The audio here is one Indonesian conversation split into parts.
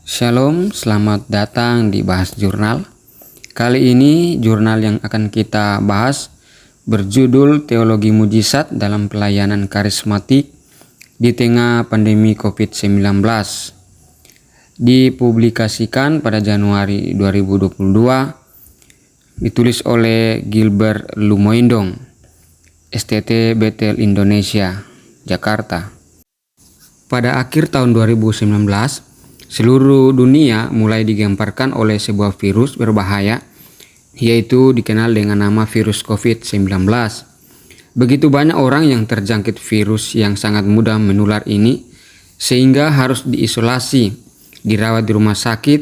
Shalom, selamat datang di Bahas Jurnal. Kali ini jurnal yang akan kita bahas berjudul Teologi Mujizat dalam Pelayanan Karismatik di tengah pandemi COVID-19. Dipublikasikan pada Januari 2022, ditulis oleh Gilbert Lumoindong, STT Bethel Indonesia, Jakarta. Pada akhir tahun 2019, seluruh dunia mulai digemparkan oleh sebuah virus berbahaya, yaitu dikenal dengan nama virus COVID-19. Begitu banyak orang yang terjangkit virus yang sangat mudah menular ini, sehingga harus diisolasi, dirawat di rumah sakit,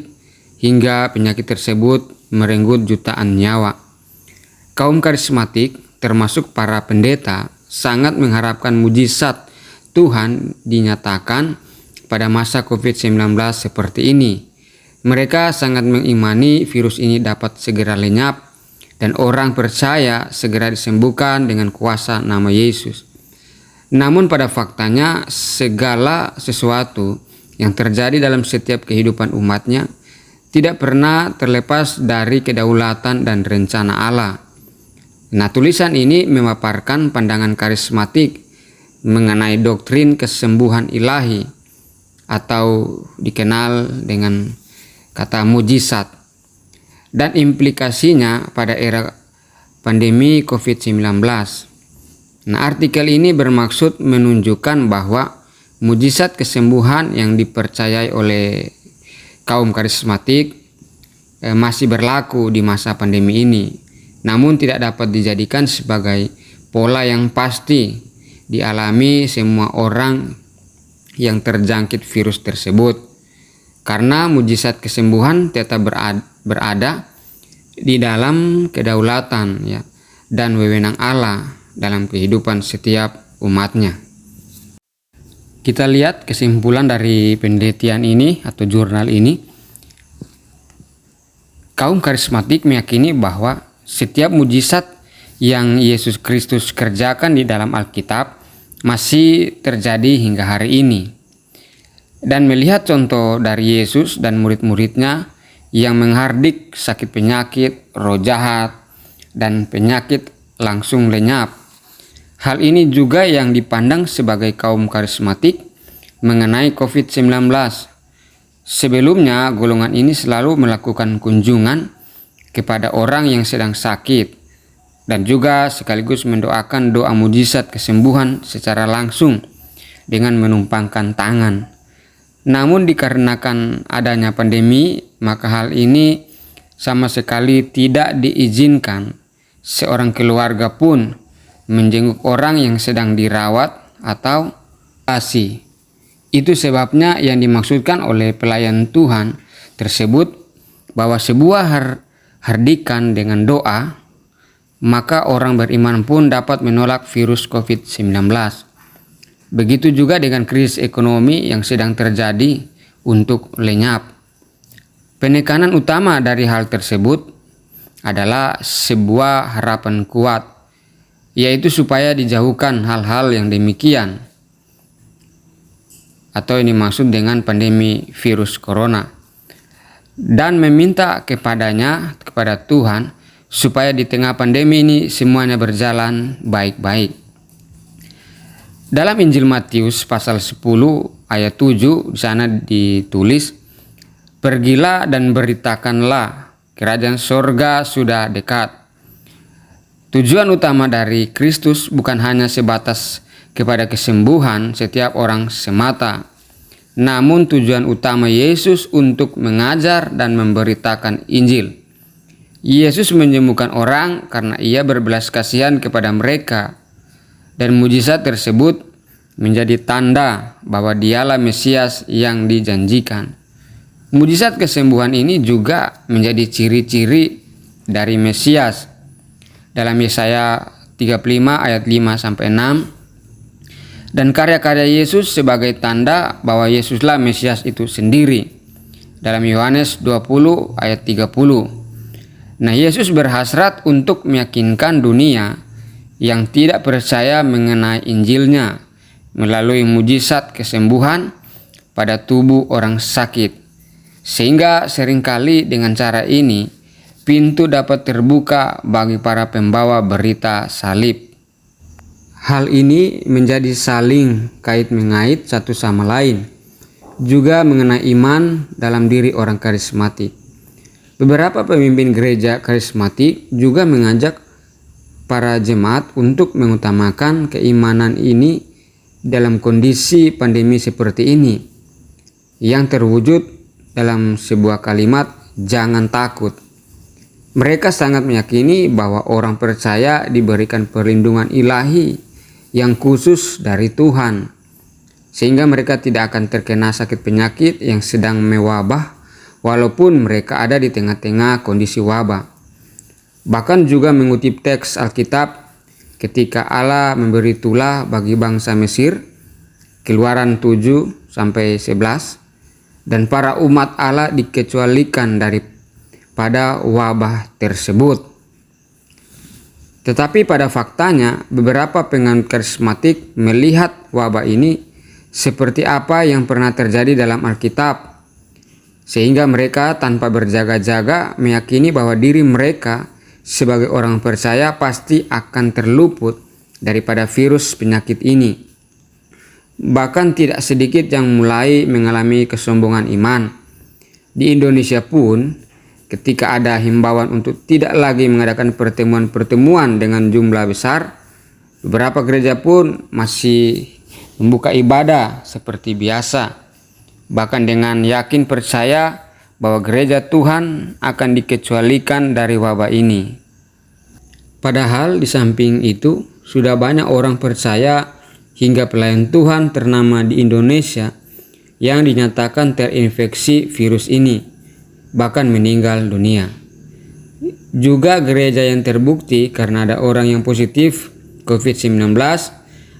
hingga penyakit tersebut merenggut jutaan nyawa. Kaum karismatik, termasuk para pendeta, sangat mengharapkan mujizat Tuhan dinyatakan pada masa COVID-19 seperti ini. Mereka sangat mengimani virus ini dapat segera lenyap dan orang percaya segera disembuhkan dengan kuasa nama Yesus. Namun pada faktanya segala sesuatu yang terjadi dalam setiap kehidupan umatnya tidak pernah terlepas dari kedaulatan dan rencana Allah. Nah, tulisan ini memaparkan pandangan karismatik mengenai doktrin kesembuhan ilahi atau dikenal dengan kata mujizat dan implikasinya pada era pandemi COVID-19. Nah, artikel ini bermaksud menunjukkan bahwa mujizat kesembuhan yang dipercayai oleh kaum karismatik masih berlaku di masa pandemi ini, namun tidak dapat dijadikan sebagai pola yang pasti dialami semua orang yang terjangkit virus tersebut, karena mujizat kesembuhan tetap berada di dalam kedaulatan dan wewenang Allah dalam kehidupan setiap umatnya. Kita lihat kesimpulan dari penelitian ini atau jurnal ini. Kaum karismatik meyakini bahwa setiap mujizat yang Yesus Kristus kerjakan di dalam Alkitab masih terjadi hingga hari ini. Dan melihat contoh dari Yesus dan murid-muridnya yang menghardik sakit penyakit, roh jahat, dan penyakit langsung lenyap. Hal ini juga yang dipandang sebagai kaum karismatik mengenai COVID-19. Sebelumnya, golongan ini selalu melakukan kunjungan kepada orang yang sedang sakit dan juga sekaligus mendoakan doa mujizat kesembuhan secara langsung dengan menumpangkan tangan. Namun dikarenakan adanya pandemi, maka hal ini sama sekali tidak diizinkan seorang keluarga pun menjenguk orang yang sedang dirawat atau isolasi. Itu sebabnya yang dimaksudkan oleh pelayan Tuhan tersebut bahwa sebuah hardikan dengan doa, maka orang beriman pun dapat menolak virus COVID-19. Begitu juga dengan krisis ekonomi yang sedang terjadi untuk lenyap. Penekanan utama dari hal tersebut adalah sebuah harapan kuat, yaitu supaya dijauhkan hal-hal yang demikian, atau ini maksud dengan pandemi virus corona, dan meminta kepada Tuhan supaya di tengah pandemi ini semuanya berjalan baik-baik. Dalam Injil Matius pasal 10 ayat 7 di sana ditulis, "Pergilah dan beritakanlah, kerajaan sorga sudah dekat." Tujuan utama dari Kristus bukan hanya sebatas kepada kesembuhan setiap orang semata, namun tujuan utama Yesus untuk mengajar dan memberitakan Injil. Yesus menyembuhkan orang karena Ia berbelas kasihan kepada mereka, dan mujizat tersebut menjadi tanda bahwa Dialah Mesias yang dijanjikan. Mujizat kesembuhan ini juga menjadi ciri-ciri dari Mesias. Dalam Yesaya 35 ayat 5-6, dan karya-karya Yesus sebagai tanda bahwa Yesuslah Mesias itu sendiri. Dalam Yohanes 20 ayat 30. Nah, Yesus berhasrat untuk meyakinkan dunia yang tidak percaya mengenai Injilnya melalui mujizat kesembuhan pada tubuh orang sakit, Sehingga seringkali dengan cara ini, pintu dapat terbuka bagi para pembawa berita salib. Hal ini menjadi saling kait-mengait satu sama lain, juga mengenai iman dalam diri orang karismatik. Beberapa pemimpin gereja karismatik juga mengajak para jemaat untuk mengutamakan keimanan ini dalam kondisi pandemi seperti ini, yang terwujud dalam sebuah kalimat, "Jangan takut." Mereka sangat meyakini bahwa orang percaya diberikan perlindungan ilahi yang khusus dari Tuhan, sehingga mereka tidak akan terkena sakit penyakit yang sedang mewabah walaupun mereka ada di tengah-tengah kondisi wabah. Bahkan juga mengutip teks Alkitab ketika Allah memberi tulah bagi bangsa Mesir, Keluaran 7-11, dan para umat Allah dikecualikan daripada wabah tersebut. Tetapi pada faktanya, beberapa penganut karismatik melihat wabah ini seperti apa yang pernah terjadi dalam Alkitab, sehingga mereka tanpa berjaga-jaga meyakini bahwa diri mereka sebagai orang percaya pasti akan terluput daripada virus penyakit ini. Bahkan tidak sedikit yang mulai mengalami kesombongan iman. Di Indonesia pun, ketika ada himbauan untuk tidak lagi mengadakan pertemuan-pertemuan dengan jumlah besar, beberapa gereja pun masih membuka ibadah seperti biasa, bahkan dengan yakin percaya bahwa gereja Tuhan akan dikecualikan dari wabah ini. Padahal di samping itu, sudah banyak orang percaya hingga pelayan Tuhan ternama di Indonesia yang dinyatakan terinfeksi virus ini, bahkan meninggal dunia. Juga gereja yang terbukti karena ada orang yang positif COVID-19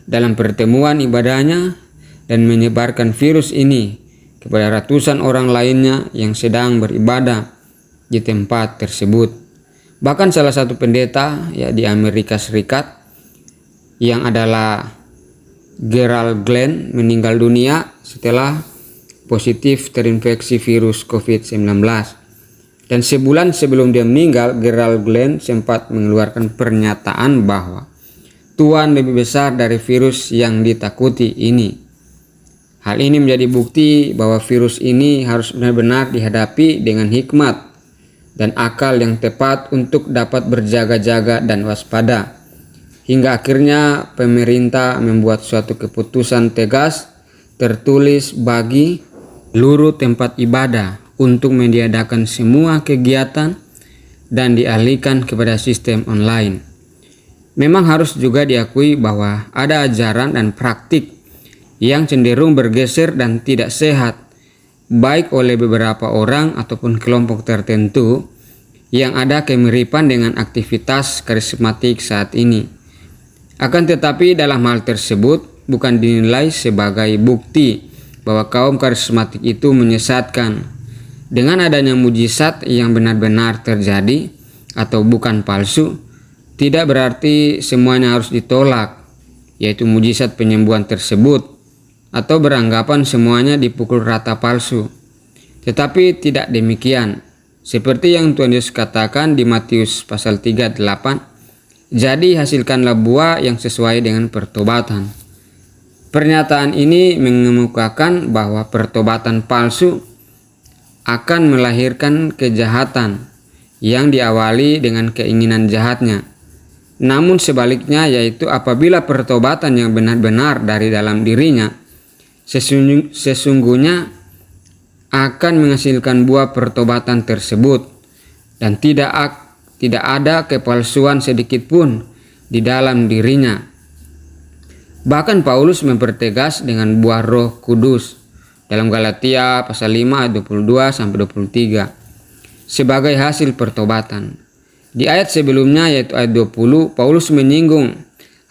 dalam pertemuan ibadahnya dan menyebarkan virus ini kepada ratusan orang lainnya yang sedang beribadah di tempat tersebut. Bahkan salah satu pendeta di Amerika Serikat yang adalah Gerald Glenn meninggal dunia setelah positif terinfeksi virus COVID-19. Dan sebulan sebelum dia meninggal, Gerald Glenn sempat mengeluarkan pernyataan bahwa Tuhan lebih besar dari virus yang ditakuti ini. Hal ini menjadi bukti bahwa virus ini harus benar-benar dihadapi dengan hikmat dan akal yang tepat untuk dapat berjaga-jaga dan waspada. Hingga akhirnya pemerintah membuat suatu keputusan tegas tertulis bagi seluruh tempat ibadah untuk meniadakan semua kegiatan dan dialihkan kepada sistem online. Memang harus juga diakui bahwa ada ajaran dan praktik yang cenderung bergeser dan tidak sehat, baik oleh beberapa orang ataupun kelompok tertentu yang ada kemiripan dengan aktivitas karismatik saat ini. Akan tetapi dalam hal tersebut bukan dinilai sebagai bukti bahwa kaum karismatik itu menyesatkan. Dengan adanya mujizat yang benar-benar terjadi atau bukan palsu, tidak berarti semuanya harus ditolak, yaitu mujizat penyembuhan tersebut, atau beranggapan semuanya dipukul rata palsu. Tetapi tidak demikian. Seperti yang Tuhan Yesus katakan di Matius pasal 38, "Jadi hasilkanlah buah yang sesuai dengan pertobatan." Pernyataan ini mengemukakan bahwa pertobatan palsu akan melahirkan kejahatan yang diawali dengan keinginan jahatnya. Namun sebaliknya, yaitu apabila pertobatan yang benar-benar dari dalam dirinya sesungguhnya akan menghasilkan buah pertobatan tersebut, dan tidak ada kepalsuan sedikit pun di dalam dirinya. Bahkan Paulus mempertegas dengan buah Roh Kudus dalam Galatia pasal 5 ayat 22-23 sebagai hasil pertobatan. Di ayat sebelumnya yaitu ayat 20, Paulus menyinggung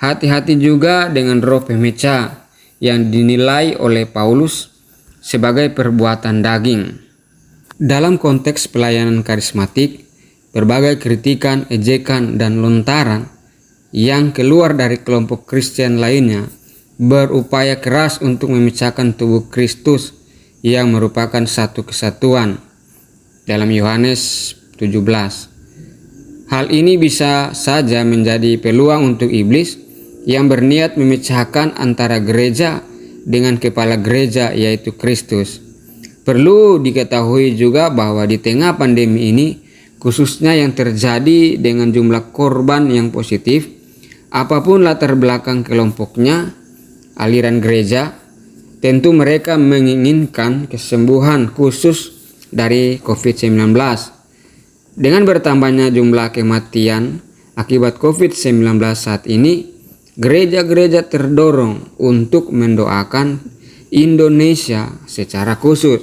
hati-hati juga dengan roh pemecah yang dinilai oleh Paulus sebagai perbuatan daging. Dalam konteks pelayanan karismatik, berbagai kritikan, ejekan, dan lontaran yang keluar dari kelompok Kristen lainnya berupaya keras untuk memecahkan tubuh Kristus yang merupakan satu kesatuan. dalam Yohanes 17. Hal ini bisa saja menjadi peluang untuk iblis yang berniat memecahkan antara gereja dengan kepala gereja, yaitu Kristus. Perlu diketahui juga bahwa di tengah pandemi ini, khususnya yang terjadi dengan jumlah korban yang positif, apapun latar belakang kelompoknya, aliran gereja, tentu mereka menginginkan kesembuhan khusus dari COVID-19. Dengan bertambahnya jumlah kematian akibat COVID-19 saat ini, gereja-gereja terdorong untuk mendoakan Indonesia secara khusus.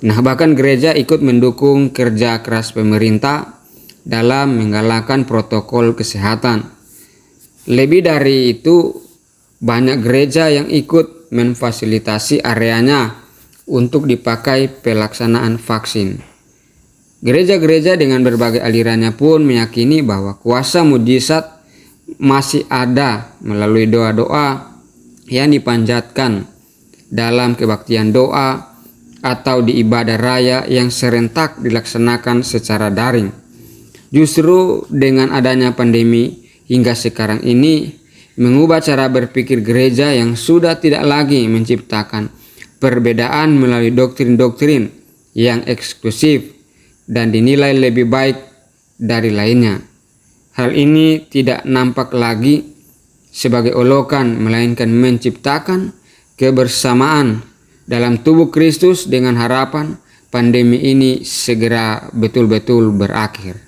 Nah, bahkan gereja ikut mendukung kerja keras pemerintah dalam menggalakkan protokol kesehatan. Lebih dari itu, banyak gereja yang ikut memfasilitasi areanya untuk dipakai pelaksanaan vaksin. Gereja-gereja dengan berbagai alirannya pun meyakini bahwa kuasa mujizat masih ada melalui doa-doa yang dipanjatkan dalam kebaktian doa atau di ibadah raya yang serentak dilaksanakan secara daring. Justru dengan adanya pandemi hingga sekarang ini mengubah cara berpikir gereja yang sudah tidak lagi menciptakan perbedaan melalui doktrin-doktrin yang eksklusif dan dinilai lebih baik dari lainnya. Hal ini tidak nampak lagi sebagai olokan, melainkan menciptakan kebersamaan dalam tubuh Kristus dengan harapan pandemi ini segera betul-betul berakhir.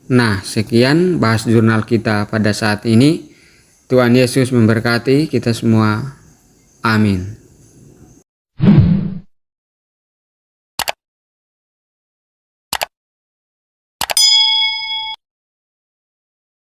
Nah, sekian bahas jurnal kita pada saat ini. Tuhan Yesus memberkati kita semua. Amin.